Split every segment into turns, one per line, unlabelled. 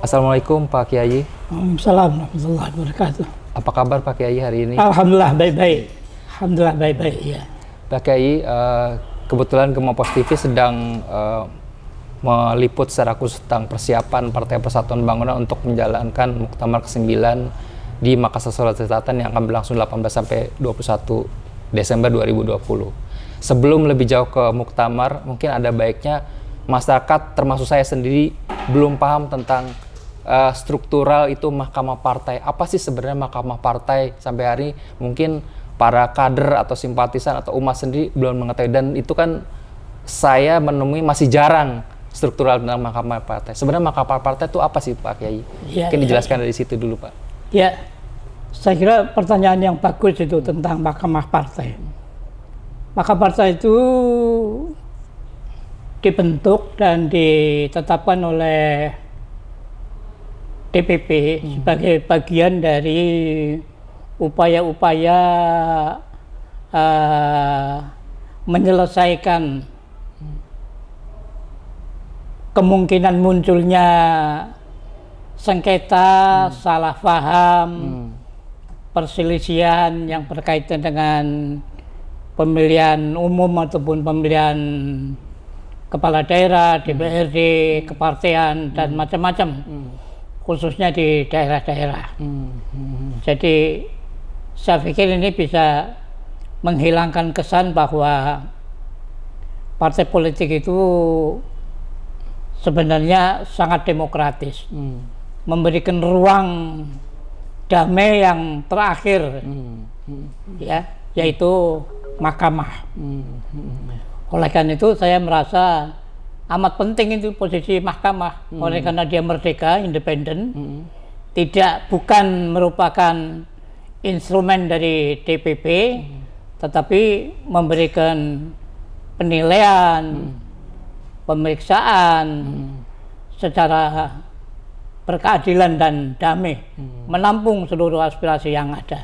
Assalamualaikum Pak Kiai.
Waalaikumsalam warahmatullahi wabarakatuh.
Apa kabar Pak Kiai hari ini?
Alhamdulillah baik-baik. Alhamdulillah baik-baik ya.
Pak Kiai, kebetulan Gemapos TV sedang meliput secara khusus tentang persiapan Partai Persatuan Pembangunan untuk menjalankan Muktamar ke-9 di Makassar, Sulawesi Selatan yang akan berlangsung 18 sampai 21 Desember 2020. Sebelum lebih jauh ke Muktamar, mungkin ada baiknya masyarakat termasuk saya sendiri belum paham tentang struktural itu Mahkamah Partai. Apa sih sebenarnya Mahkamah Partai sampai hari mungkin para kader atau simpatisan atau umat sendiri belum mengetahui, dan itu kan saya menemui masih jarang struktural tentang Mahkamah Partai. Sebenarnya Mahkamah Partai itu apa sih Pak Kiai? Mungkin dijelaskan dari situ dulu Pak.
Ya, saya kira pertanyaan yang bagus itu tentang Mahkamah Partai. Mahkamah Partai itu dibentuk dan ditetapkan oleh DPP sebagai bagian dari upaya-upaya menyelesaikan kemungkinan munculnya sengketa, salah paham, perselisihan yang berkaitan dengan pemilihan umum ataupun pemilihan kepala daerah, DPRD, kepartean, dan macam-macam. Khususnya di daerah-daerah. Jadi saya pikir ini bisa menghilangkan kesan bahwa partai politik itu sebenarnya sangat demokratis, memberikan ruang damai yang terakhir, ya, yaitu mahkamah. Oleh karena itu saya merasa amat penting itu posisi mahkamah, oleh karena dia merdeka, independen, bukan merupakan instrumen dari DPP, tetapi memberikan penilaian, pemeriksaan secara berkeadilan dan damai, menampung seluruh aspirasi yang ada.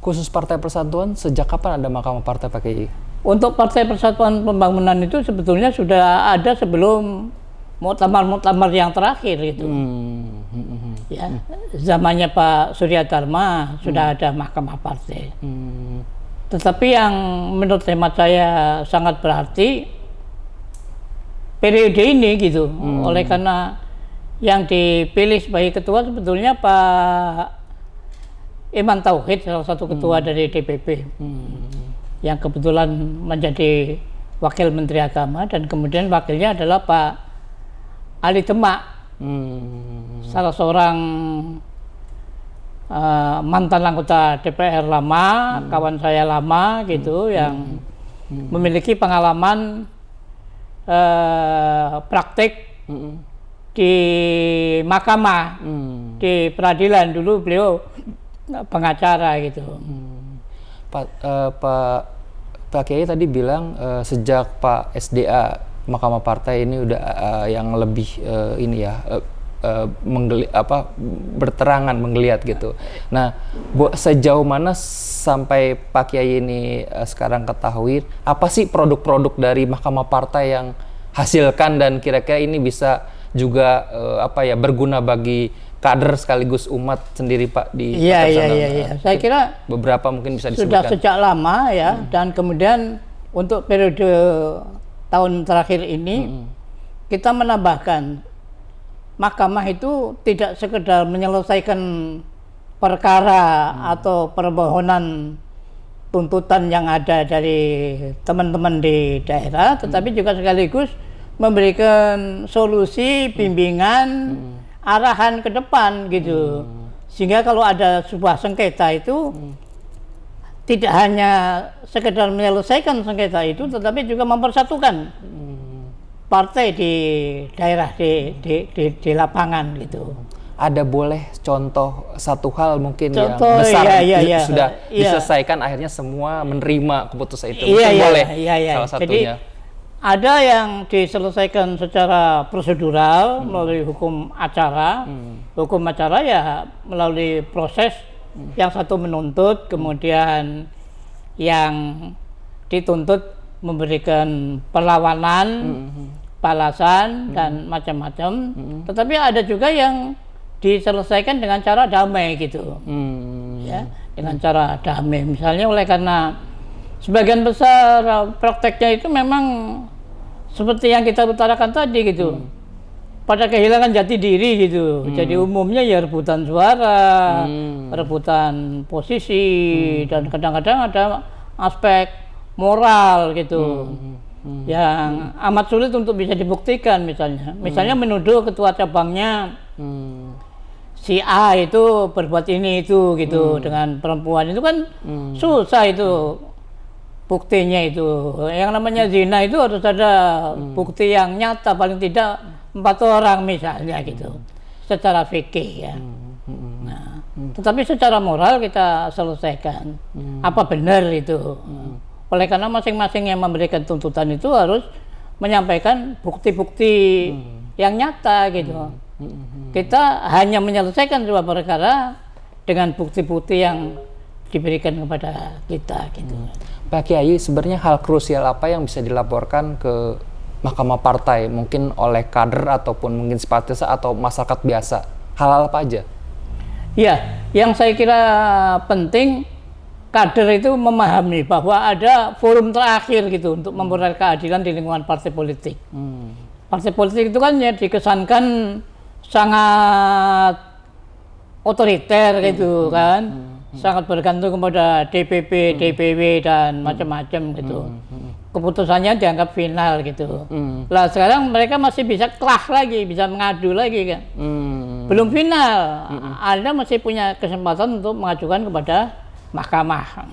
Khusus Partai Persatuan, sejak kapan ada Mahkamah Partai Pak Kiai?
Untuk Partai Persatuan Pembangunan itu sebetulnya sudah ada sebelum muktamar-muktamar yang terakhir itu. Ya, zamannya Pak Surya Dharma sudah ada Mahkamah Partai. Tetapi yang menurut hemat saya sangat berarti periode ini gitu. Oleh karena yang dipilih sebagai ketua sebetulnya Pak Iman Tauhid, salah satu ketua dari DPP. Yang kebetulan menjadi Wakil Menteri Agama, dan kemudian wakilnya adalah Pak Ali Demak, salah seorang mantan anggota DPR lama, kawan saya lama gitu, yang memiliki pengalaman praktik di mahkamah, di peradilan. Dulu beliau pengacara gitu.
Pak Kiai tadi bilang sejak Pak SDA Mahkamah Partai ini udah yang lebih berterangan, menggeliat gitu. Nah, sejauh mana sampai Pak Kiai ini sekarang ketahui apa sih produk-produk dari Mahkamah Partai yang hasilkan, dan kira-kira ini bisa juga berguna bagi kader sekaligus umat sendiri Pak di
Iya. Saya kira
beberapa mungkin bisa disebutkan.
Sudah sejak lama ya, dan kemudian untuk periode tahun terakhir ini kita menambahkan mahkamah itu tidak sekedar menyelesaikan perkara atau permohonan tuntutan yang ada dari teman-teman di daerah, tetapi juga sekaligus memberikan solusi, bimbingan, arahan ke depan gitu. Sehingga kalau ada sebuah sengketa itu tidak hanya sekedar menyelesaikan sengketa itu, tetapi juga mempersatukan partai di daerah, di lapangan gitu.
Ada boleh contoh satu hal mungkin yang besar sudah diselesaikan, akhirnya semua menerima keputusan itu. Boleh salah satunya.
Jadi, ada yang diselesaikan secara prosedural melalui hukum acara. Hukum acara ya melalui proses, yang satu menuntut, kemudian yang dituntut memberikan perlawanan, balasan dan macam-macam. Tetapi ada juga yang diselesaikan dengan cara damai gitu, ya, dengan cara damai. Misalnya oleh karena sebagian besar prakteknya itu memang seperti yang kita utarakan tadi gitu, pada kehilangan jati diri gitu. Jadi umumnya ya rebutan suara, rebutan posisi, dan kadang-kadang ada aspek moral gitu. Yang amat sulit untuk bisa dibuktikan. Misalnya menuduh ketua cabangnya si A itu berbuat ini itu gitu dengan perempuan, itu kan susah itu buktinya. Itu yang namanya zina itu harus ada bukti yang nyata, paling tidak 4 orang misalnya gitu, secara fikih ya. Nah, tetapi secara moral kita selesaikan apa benar itu. Oleh karena masing-masing yang memberikan tuntutan itu harus menyampaikan bukti-bukti yang nyata gitu. Kita hanya menyelesaikan sebuah perkara dengan bukti-bukti yang diberikan kepada kita gitu.
Pak Kiai, sebenarnya hal krusial apa yang bisa dilaporkan ke Mahkamah Partai, mungkin oleh kader ataupun mungkin simpatisan atau masyarakat biasa? Hal-hal apa aja?
Ya, yang saya kira penting kader itu memahami bahwa ada forum terakhir gitu untuk memperoleh keadilan di lingkungan partai politik. Partai politik itu kan ya dikesankan sangat otoriter gitu kan, sangat bergantung kepada DPP, DPW dan macam-macam gitu. Keputusannya dianggap final gitu. Lah sekarang mereka masih bisa klah lagi, bisa mengadu lagi kan. Belum final, Anda masih punya kesempatan untuk mengajukan kepada mahkamah.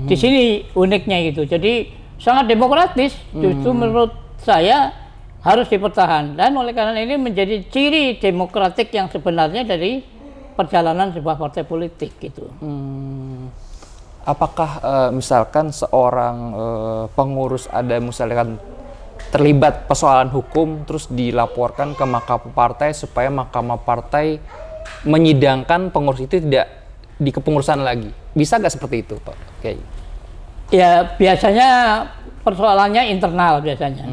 Di sini uniknya gitu. Jadi sangat demokratis. Justru menurut saya harus dipertahankan. Dan oleh karena ini menjadi ciri demokratik yang sebenarnya dari perjalanan sebuah partai politik gitu.
Apakah misalkan seorang pengurus ada misalkan terlibat persoalan hukum terus dilaporkan ke Mahkamah Partai supaya Mahkamah Partai menyidangkan pengurus itu tidak di kepengurusan lagi, bisa nggak seperti itu, Pak? Okay.
Ya biasanya persoalannya internal biasanya.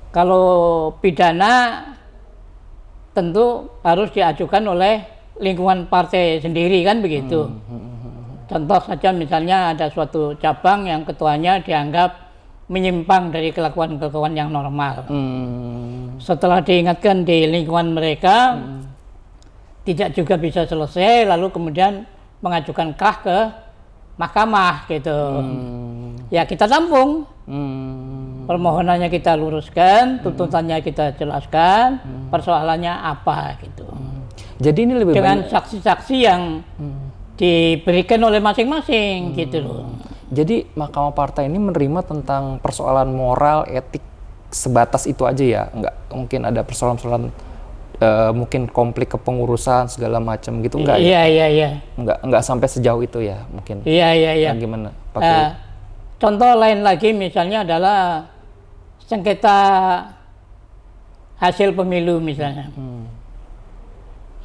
Kalau pidana tentu harus diajukan oleh lingkungan partai sendiri kan begitu. Contoh saja misalnya ada suatu cabang yang ketuanya dianggap menyimpang dari kelakuan-kelakuan yang normal. Setelah diingatkan di lingkungan mereka, tidak juga bisa selesai, lalu kemudian mengajukan kah ke mahkamah gitu. Ya kita tampung, permohonannya kita luruskan, tuntutannya kita jelaskan, persoalannya apa gitu.
Jadi ini lebih
dengan saksi-saksi yang diberikan oleh masing-masing gitu loh.
Jadi Mahkamah Partai ini menerima tentang persoalan moral, etik sebatas itu aja ya, nggak mungkin ada persoalan-persoalan mungkin konflik kepengurusan segala macam gitu, enggak ya?
Iya.
Enggak sampai sejauh itu ya mungkin.
Iya.
Gimana Pak?
Contoh lain lagi misalnya adalah sengketa hasil pemilu misalnya.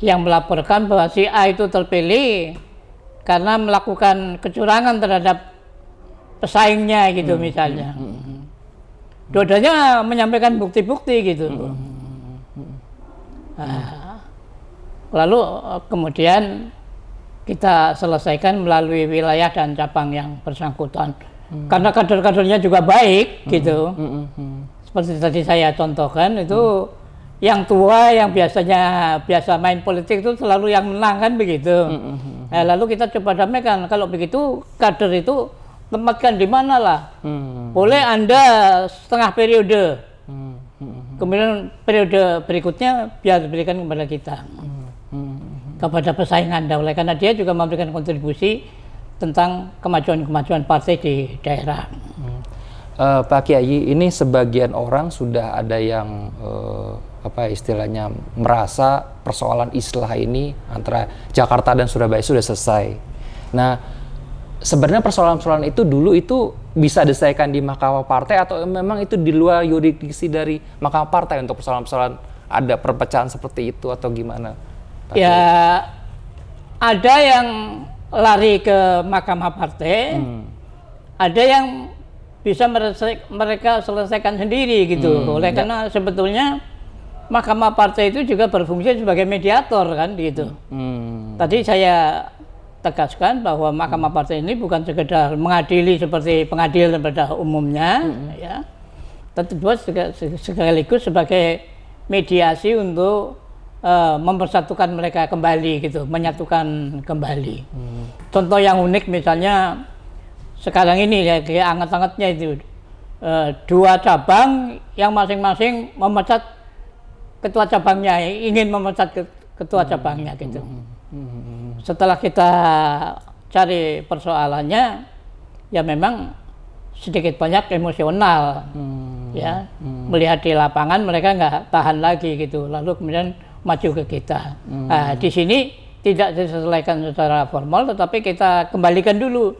Yang melaporkan bahwa si A itu terpilih karena melakukan kecurangan terhadap pesaingnya gitu misalnya. Dua-duanya menyampaikan bukti-bukti gitu. Lalu kemudian kita selesaikan melalui wilayah dan cabang yang bersangkutan. Karena kader-kadernya juga baik gitu. Seperti tadi saya contohkan itu yang tua yang biasa main politik itu selalu yang menang kan begitu. Lalu kita coba damaikan. Kalau begitu kader itu tempatkan di mana lah. Boleh Anda setengah periode. Kemudian periode berikutnya biar diberikan kepada kita, kepada pesaing Anda. Oleh karena dia juga memberikan kontribusi tentang kemajuan-kemajuan partai di daerah.
Pak Kiai, ini sebagian orang sudah ada yang apa istilahnya merasa persoalan islah ini antara Jakarta dan Surabaya sudah selesai. Nah, sebenarnya persoalan-persoalan itu dulu itu bisa diselesaikan di Mahkamah Partai atau memang itu di luar yurisdiksi dari Mahkamah Partai untuk persoalan-persoalan ada perpecahan seperti itu atau gimana?
Ya, ada yang lari ke Mahkamah Partai, ada yang bisa mereka selesaikan sendiri gitu. Oleh karena sebetulnya Mahkamah Partai itu juga berfungsi sebagai mediator kan gitu. Tadi saya tegaskan bahwa Mahkamah Partai ini bukan sekedar mengadili seperti pengadilan pada umumnya, ya, tapi sekaligus sebagai mediasi untuk mempersatukan mereka kembali gitu, menyatukan kembali. Contoh yang unik misalnya sekarang ini ya kayak anget-angetnya itu 2 cabang yang masing-masing memecat ketua cabangnya, ingin memecat ketua cabangnya gitu. Setelah kita cari persoalannya, ya memang sedikit banyak emosional, ya melihat di lapangan mereka nggak tahan lagi gitu, lalu kemudian maju ke kita. Nah, di sini tidak diselesaikan secara formal, tetapi kita kembalikan dulu